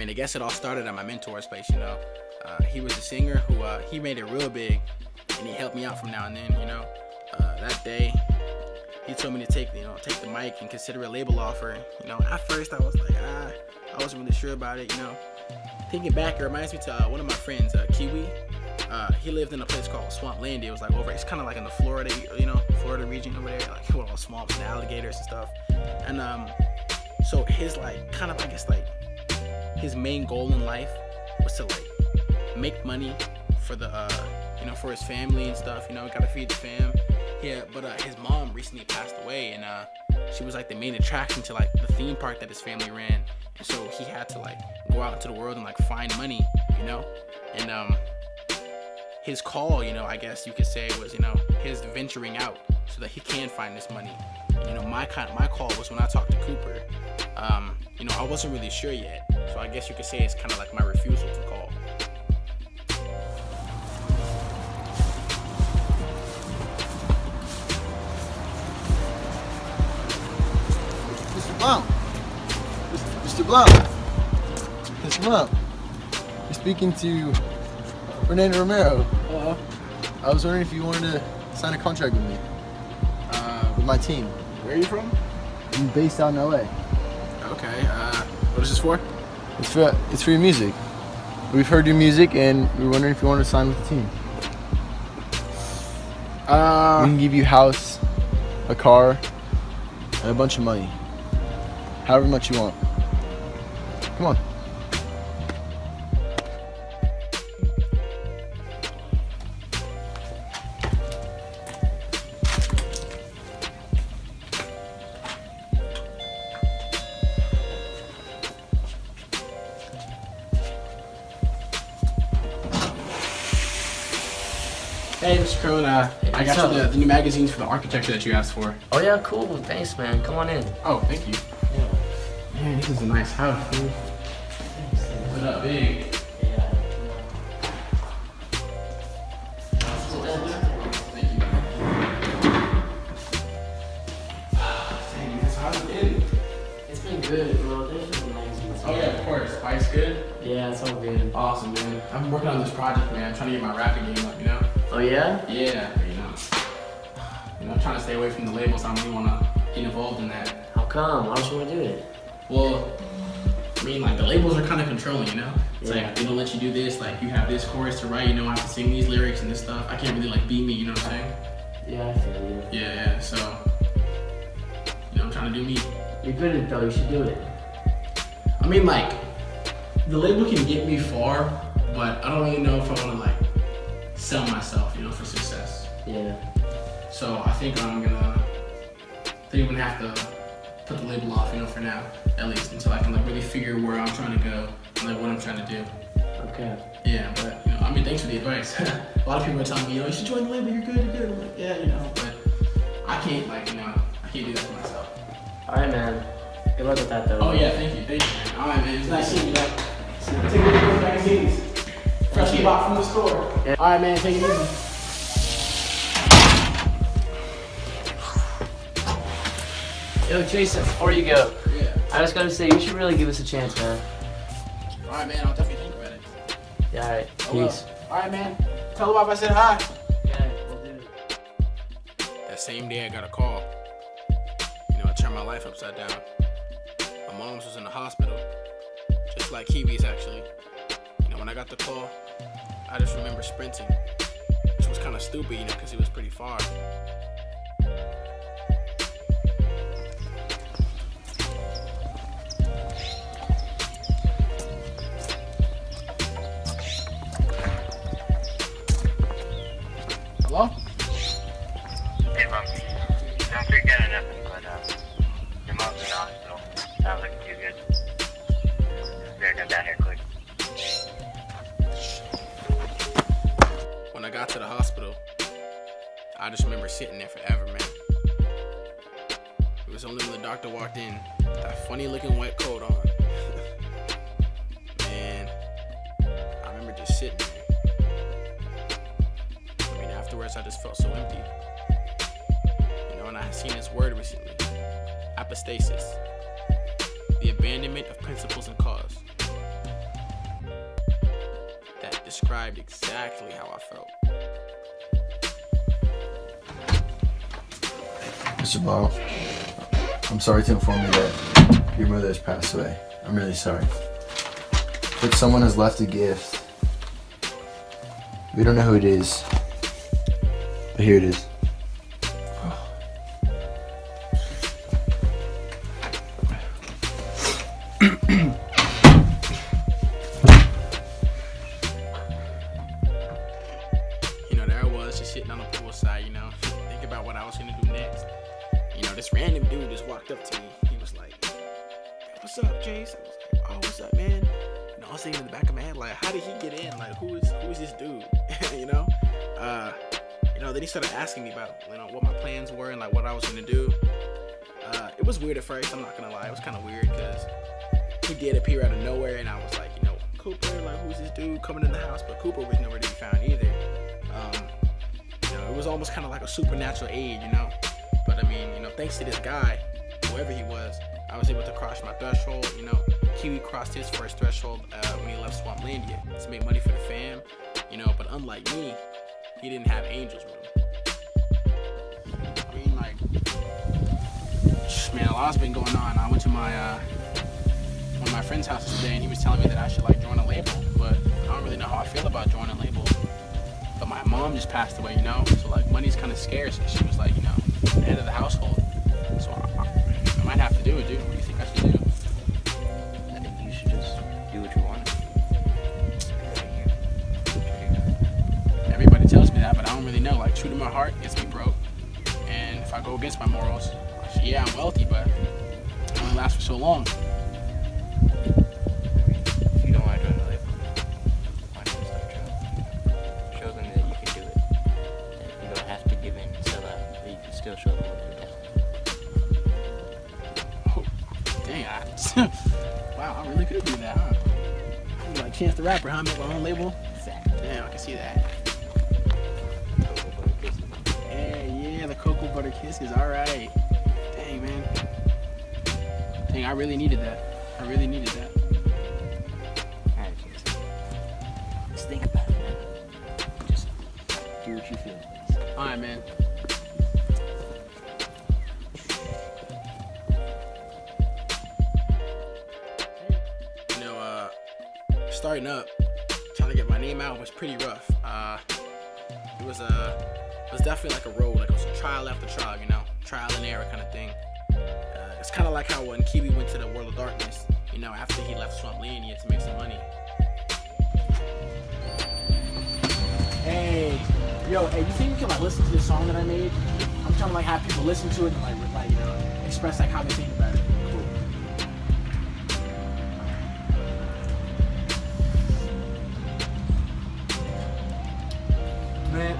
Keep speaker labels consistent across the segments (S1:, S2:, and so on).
S1: mean, I guess it all started at my mentor's place, you know. He was a singer who, he made it real big, and he helped me out from now and then, you know. That day, he told me to take the mic and consider a label offer. You know, at first I was like, I wasn't really sure about it, you know. Thinking back, it reminds me to one of my friends, Kiwi. He lived in a place called Swampland. It was like it's kind of like in the Florida region over there, like with all swamps and alligators and stuff. And so his his main goal in life was to make money for the for his family and stuff. You know, gotta feed the fam. Yeah, but his mom recently passed away, and she was the main attraction to the theme park that his family ran. And so he had to go out into the world and find money, you know. And his call, I guess you could say, was his venturing out so that he can find this money. My call was when I talked to Cooper. I wasn't really sure yet, so I guess you could say it's kind of like my refusal to call.
S2: Mr. Blount. Mr. Blount. Mr. Blount. You're speaking to Fernando Romero.
S1: Hello.
S2: I was wondering if you wanted to sign a contract with me. With my team.
S1: Where are you from?
S2: I'm based out in LA.
S1: Okay. What is this for?
S2: It's for your music. We've heard your music and we were wondering if you wanted to sign with the team. We can give you a house, a car, and a bunch of money. However much you want. Come on.
S1: Hey, Mr. Crone, I got you the new magazines for the architecture that you asked for.
S3: Oh yeah, cool. Thanks, man. Come on in.
S1: Oh, thank you.
S3: Yeah.
S1: Man, this is a nice house, dude. Put up big.
S3: Yeah.
S1: Thank you. Dang, man, so how's it been?
S3: It's been good, bro. There's some magazines.
S1: Oh yeah, of course. Spike's good?
S3: Yeah, it's all good.
S1: Awesome, man. I've been working on this project, man. I'm trying to get my rapping game up, you know?
S3: Oh yeah?
S1: Yeah, I'm trying to stay away from the labels. I don't really want to get involved in that.
S3: How come? Why don't you want to do it?
S1: Well, I mean, the labels are kind of controlling, you know? It's
S3: Yeah.
S1: they don't let you do this. You have this chorus to write, I have to sing these lyrics and this stuff. I can't really, be me, you know what I'm saying?
S3: Yeah, I feel you.
S1: Yeah, so, I'm trying to do me.
S3: You're good at it though. You should do it.
S1: I mean, the label can get me far, but I don't really know if I want to, sell myself, for success.
S3: Yeah.
S1: So I think I'm gonna have to put the label off, for now, at least, until I can really figure where I'm trying to go and what I'm trying to do.
S3: Okay.
S1: Yeah, but thanks for the advice. A lot of people are telling me, you should join the label. You're good. I'm like, yeah, but I can't, I can't do that to myself.
S3: All right, man. Good luck with that though.
S1: Oh yeah, thank you, man. All right, man. It's nice seeing you. Take a look at those magazines. Freshly bought from the store.
S3: Yeah.
S1: All right, man. Take it easy.
S3: Yo, Jason, before you go,
S1: Yeah.
S3: I just gotta say, you should really give us a chance, man.
S1: All right, man. I'll definitely think about it.
S3: Yeah, all right.
S1: I will.
S3: Peace.
S1: All right, man. Tell Bob I said hi.
S3: Yeah, we'll do.
S1: That same day, I got a call. I turned my life upside down. My mom's was in the hospital, just like Kiwi's actually. When I got the call, I just remember sprinting, which was kind of stupid, because it was pretty far. Hello?
S4: Hey, Mom. Don't forget or nothing, but your mom's in the hospital. Not looking too good. Better come down here quick.
S1: When I got to the hospital, I just remember sitting there forever, man. It was only when the doctor walked in, with that funny looking wet coat on. Man, I remember just sitting there. Afterwards, I just felt so empty. And I had seen this word recently, apostasis, the abandonment of principles and cause. described exactly how I felt.
S2: Mr. Ball, I'm sorry to inform you that your mother has passed away. I'm really sorry. But someone has left a gift. We don't know who it is, but here it is.
S1: There I was just sitting on the poolside, think about what I was gonna do next. This random dude just walked up to me. He was like, "Hey, what's up, Jace?" I was like, "Oh, what's up, man?" I was thinking in the back of my head, like, how did he get in? Like, who is this dude? Then he started asking me about, what my plans were and like what I was gonna do. It was weird at first. I'm not gonna lie. It was kind of weird because he did appear out of nowhere, and I was like, Cooper, like, who's this dude coming in the house? But Cooper was nowhere to be found either. It was almost kind of like a supernatural aid, But thanks to this guy, whoever he was, I was able to cross my threshold. Kiwi crossed his first threshold when he left Swamplandia to make money for the fam. But unlike me, he didn't have angels with him. Man, a lot's been going on. I went to my one of my friend's houses today, and he was telling me that I should join a label, but I don't really know how I feel about joining a label. But my mom just passed away, so money's kind of scarce, and she was the head of the household. So I might have to do it, dude. What do you think I should do?
S4: I think you should just do what you want.
S1: Everybody tells me that, but I don't really know. True to my heart gets me broke, and if I go against my morals, yeah, I'm wealthy, but it only lasts for so long.
S4: If you don't want to join the label, why not start show them that you can do it. And you don't have to give in and sell out, but you can still show them what you're doing.
S1: Oh, dang, wow, I really could do that, huh? I'm like Chance the Rapper, huh? Make my own label?
S4: Exactly.
S1: Damn, I can see that. Hey, yeah, the Cocoa Butter Kisses, alright. Dang, man. Dang, I really needed that.
S4: Alright, Jason. Just think about it, man. Just do what you feel.
S1: Alright, man. Starting up, trying to get my name out was pretty rough. It was definitely like a road, it was a trial after trial, trial and error kind of thing. It's kind of like how when Kiwi went to the World of Darkness, after he left Swamplandia to make some money. Hey, you think you can listen to this song that I made? I'm trying to have people listen to it and express how they think about it. Cool.
S5: Man,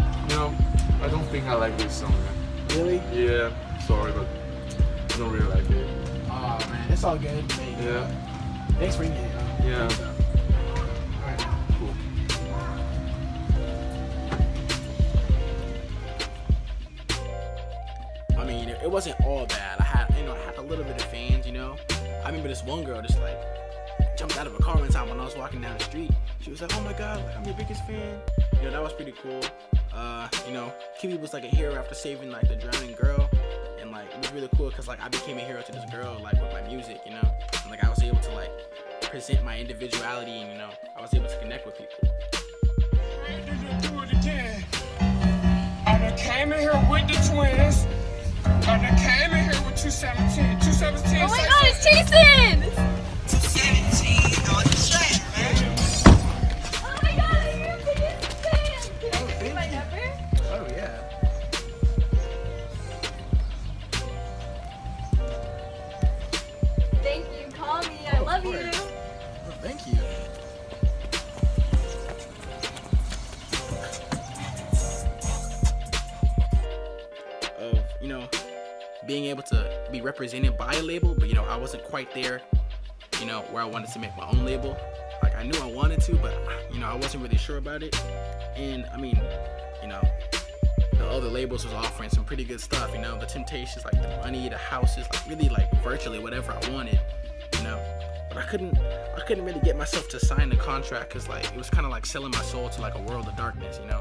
S5: I don't think I like this song, man.
S1: Really?
S5: Yeah, sorry, but I don't really like it.
S1: Oh man, it's all good. Hey,
S5: Yeah.
S1: Thanks for getting it.
S5: Yeah.
S1: Alright.
S5: Cool.
S1: It wasn't all bad. I had a little bit of fans, I remember this one girl just jumped out of a car one time when I was walking down the street. She was like, "Oh my god, I'm your biggest fan." That was pretty cool. Kiwi was a hero after saving the drowning girl, and it was really cool because I became a hero to this girl with my music, and I was able to present my individuality, and I was able to connect with people.
S6: Do it again. I done came in here with the twins. I done came in here with 217. 217.
S7: Oh my god, it's Jason!
S6: 217 on the track, man.
S7: Oh my god, I'm your biggest fan! Can I give you my number?
S1: Oh yeah.
S7: Thank you, call me, I love you.
S1: Oh, thank you. Being able to be represented by a label, but I wasn't quite there, where I wanted to make my own label. I knew I wanted to, but I wasn't really sure about it. And the other labels was offering some pretty good stuff, the Temptations, the money, the houses, really virtually whatever I wanted, But I couldn't really get myself to sign the contract because like it was kind of like selling my soul to like a world of darkness, you know.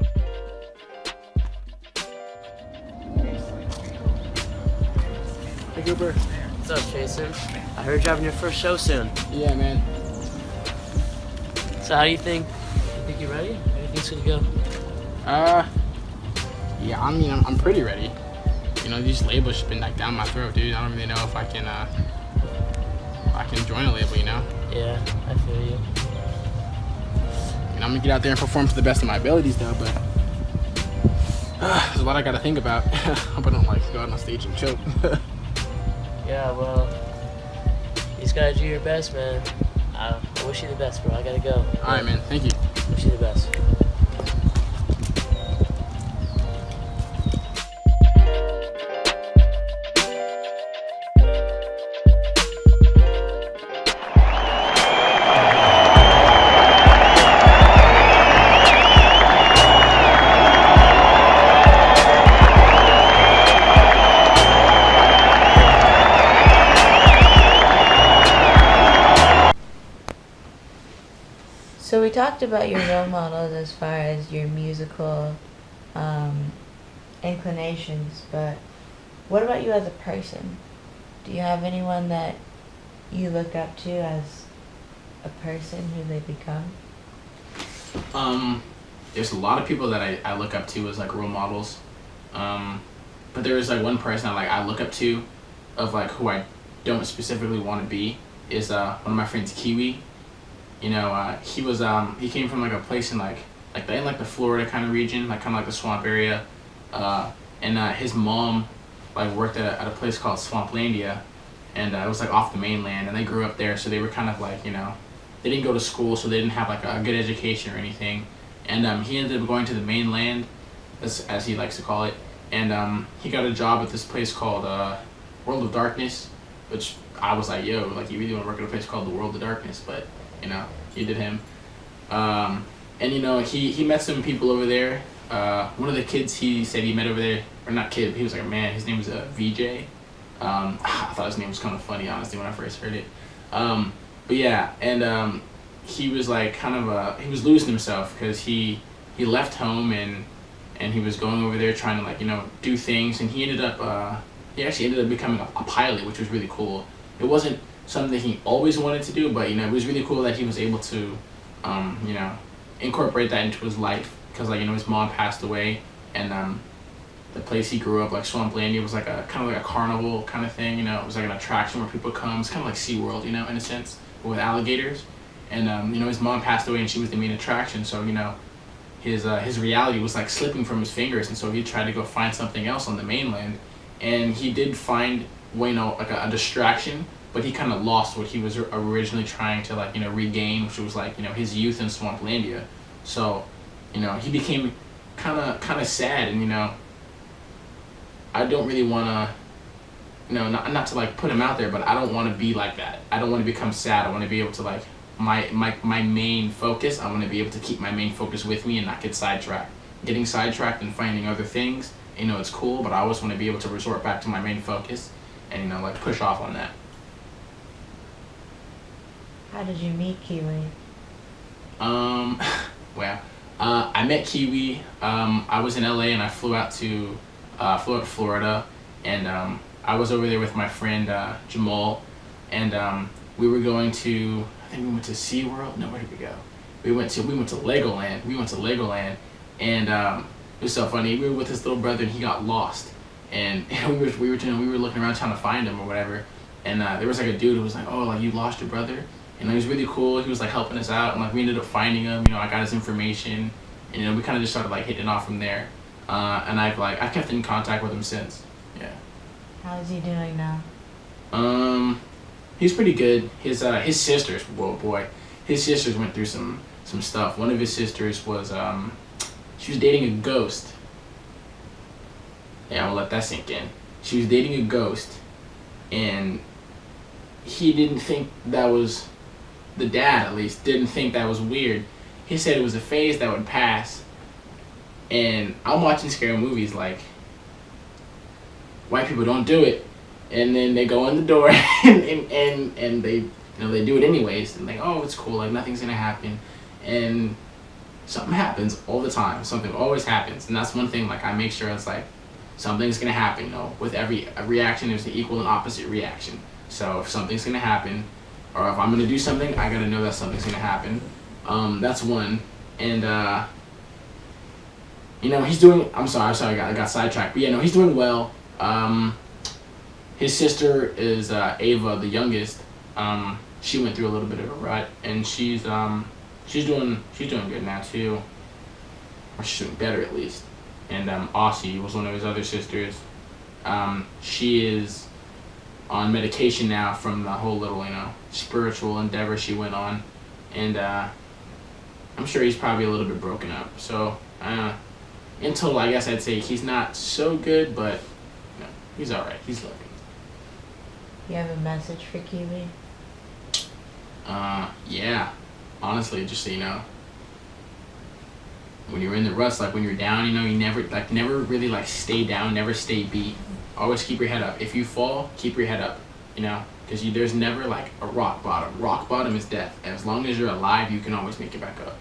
S1: Hey Cooper.
S3: What's up, Jason? I heard you're having your first show soon.
S1: Yeah, man.
S3: So how do you think? You think you're ready? How do you think it's gonna go?
S1: Yeah, I mean, I'm pretty ready. You know, these labels just been like down my throat, dude. I don't really know if I can join a label, you know.
S3: Yeah, I feel you.
S1: And I'm gonna get out there and perform to the best of my abilities, though. But there's a lot I gotta think about. Hope I don't like go out on stage and choke.
S3: Yeah, well, you just gotta do your best, man. I wish you the best, bro. I gotta go.
S1: All right, man. Thank you.
S3: Wish you the best.
S8: So we talked about your role models as far as your musical inclinations, but what about you as a person? Do you have anyone that you look up to as a person who they become?
S1: There's a lot of people that I look up to as like role models. But there is like one person I look up to of like who I don't specifically want to be is one of my friends, Kiwi. You know, he came from like a place in the Florida kind of region, like kind of like the swamp area. And his mom like worked at a place called Swamplandia, and it was like off the mainland, and they grew up there, so they were kind of like, you know, they didn't go to school, so they didn't have like a good education or anything. And he ended up going to the mainland, as he likes to call it, and he got a job at this place called World of Darkness, which I was like, yo, like you really want to work at a place called the World of Darkness, but you know, he did him. And you know, he met some people over there. One of the kids he said he met over there, or not kid, he was like a man, his name was VJ. I thought his name was kind of funny, honestly, when I first heard it. But yeah, and he was like kind of he was losing himself because he left home and he was going over there trying to like, you know, do things, and he actually ended up becoming a pilot, which was really cool. It wasn't something he always wanted to do, but you know, it was really cool that he was able to you know, incorporate that into his life, because like, you know, his mom passed away, and the place he grew up, like Swamplandia, was like a kind of like a carnival kind of thing, you know. It was like an attraction where people come. It's kind of like SeaWorld, you know, in a sense, but with alligators. And you know, his mom passed away and she was the main attraction, so you know, his reality was like slipping from his fingers, and so he tried to go find something else on the mainland, and he did find, well, you know, like a distraction, but he kind of lost what he was originally trying to like, you know, regain, which was like, you know, his youth in Swamplandia. So, you know, he became kind of sad, and you know, I don't really want to, you know, not to like put him out there, but I don't want to be like that. I don't want to become sad. I want to be able to like, my main focus, I want to be able to keep my main focus with me and not get sidetracked. Getting sidetracked and finding other things, you know, it's cool, but I always want to be able to resort back to my main focus and, you know, like push off on that.
S8: How did you meet Kiwi?
S1: Well, I met Kiwi. I was in LA and I flew out to Florida, and I was over there with my friend Jamal, and we were going to, I think we went to SeaWorld. No, where did we go? We went to Legoland. And it was so funny. We were with his little brother and he got lost, and we were looking around trying to find him or whatever. And there was like a dude who was like, "Oh, like you lost your brother?" And he was really cool. He was like helping us out, and like we ended up finding him. You know, I got his information, and you know, we kind of just started like hitting it off from there. And I've kept in contact with him since. Yeah.
S8: How's he doing now?
S1: He's pretty good. His sisters, whoa boy, his sisters went through some stuff. One of his sisters was she was dating a ghost. Yeah, I'll let that sink in. She was dating a ghost, and he didn't think that was, the dad at least didn't think that was weird. He said it was a phase that would pass. And I'm watching scary movies like, white people don't do it, and then they go in the door and they You know, they do it anyways, and like, oh, it's cool, like nothing's gonna happen, and something happens all the time. Something always happens, and that's one thing. Like I make sure it's like something's gonna happen. You know, with every reaction, there's an equal and opposite reaction. So if something's gonna happen, or if I'm gonna do something, I gotta know that something's gonna happen. That's one, and you know, he's doing. I'm sorry, I got sidetracked. But yeah, no, he's doing well. His sister is Ava, the youngest. She went through a little bit of a rut, and she's doing good now too, or she's doing better at least. And Aussie was one of his other sisters. She is on medication now from the whole little, you know, spiritual endeavor she went on, and I'm sure he's probably a little bit broken up. So in total, I guess I'd say he's not so good, but you know, he's all right. He's looking.
S8: You have a message for Kiwi?
S1: Yeah. Honestly, just so you know, when you're in the ruts, like when you're down, you know, you never really like stay down, never stay beat. Always keep your head up. If you fall, keep your head up, you know, because there's never like a rock bottom. Rock bottom is death. As long as you're alive, you can always make it back up.